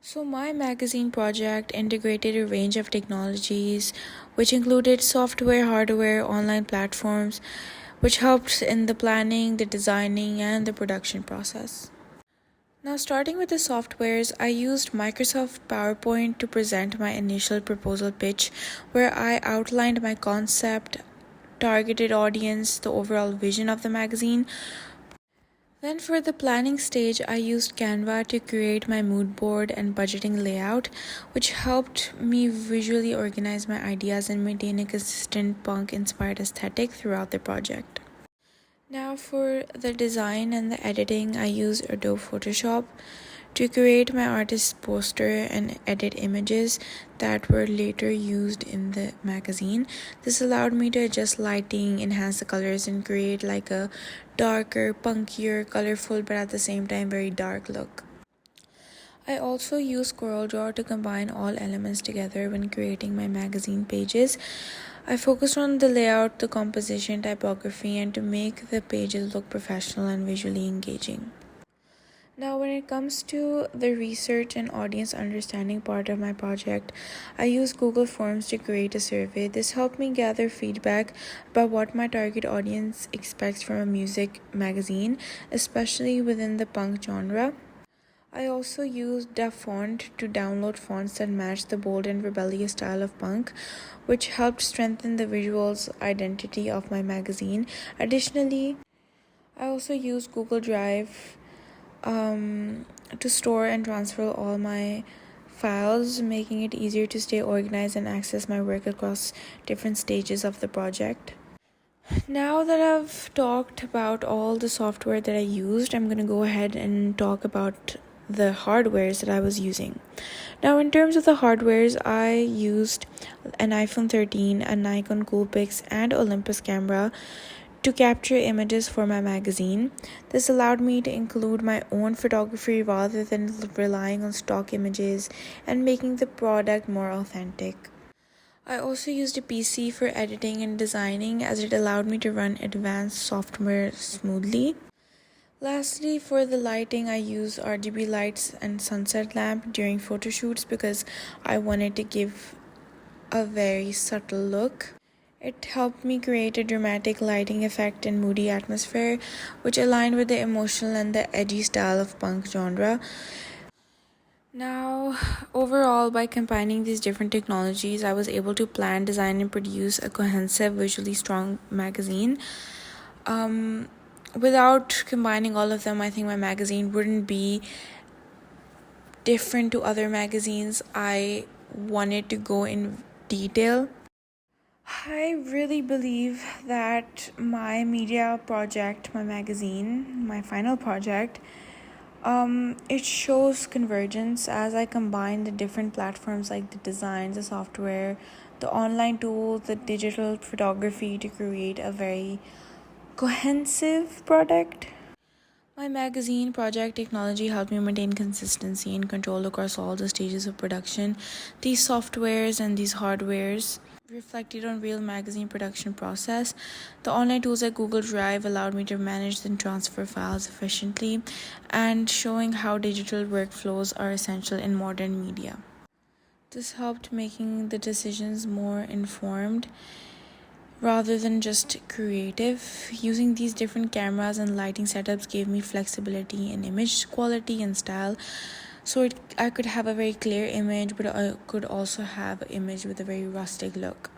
So, my magazine project integrated a range of technologies, which included software, hardware, online platforms, which helped in the planning, the designing, and the production process. Now, starting with the softwares, I used Microsoft PowerPoint to present my initial proposal pitch, where I outlined my concept, targeted audience, the overall vision of the magazine. Then, for the planning stage, I used Canva to create my mood board and budgeting layout, which helped me visually organize my ideas and maintain a consistent punk inspired aesthetic throughout the project. Now, for the design and the editing, I use Adobe Photoshop to create my artist's poster and edit images that were later used in the magazine. This allowed me to adjust lighting, enhance the colors, and create like a darker, punkier, colorful, but at the same time very dark look. I also use CorelDRAW to combine all elements together when creating my magazine pages. I focused on the layout, the composition, typography, and to make the pages look professional and visually engaging. Now, when it comes to the research and audience understanding part of my project, I use Google Forms to create a survey. This helped me gather feedback about what my target audience expects from a music magazine, especially within the punk genre. I also used DaFont to download fonts that match the bold and rebellious style of punk, which helped strengthen the visuals identity of my magazine. Additionally, I also used Google Drive to store and transfer all my files, making it easier to stay organized and access my work across different stages of the project. Now that I've talked about all the software that I used, I'm going to go ahead and talk about the hardwares that I was using. Now, in terms of the hardwares, I used an iPhone 13, a Nikon Coolpix, and Olympus camera to capture images for my magazine. This allowed me to include my own photography rather than relying on stock images and making the product more authentic. I also used a PC for editing and designing as it allowed me to run advanced software smoothly. Lastly, for the lighting, I use RGB lights and sunset lamp during photo shoots because I wanted to give a very subtle look. It helped me create a dramatic lighting effect and moody atmosphere, which aligned with the emotional and the edgy style of punk genre. Now, overall, by combining these different technologies, I was able to plan, design, and produce a cohesive, visually strong magazine. Without combining all of them, I think my magazine wouldn't be different to other magazines. I wanted to go in detail. I really believe that my media project, my magazine, my final project, it shows convergence as I combine the different platforms like the designs, the software, the online tools, the digital photography to create a very cohesive product. My magazine project technology helped me maintain consistency and control across all the stages of production. These softwares and these hardwares reflected on real magazine production process. The online tools like Google Drive allowed me to manage and transfer files efficiently and showing how digital workflows are essential in modern media. This helped making the decisions more informed rather than just creative. Using these different cameras and lighting setups gave me flexibility in image quality and style. So I could have a very clear image, but I could also have an image with a very rustic look.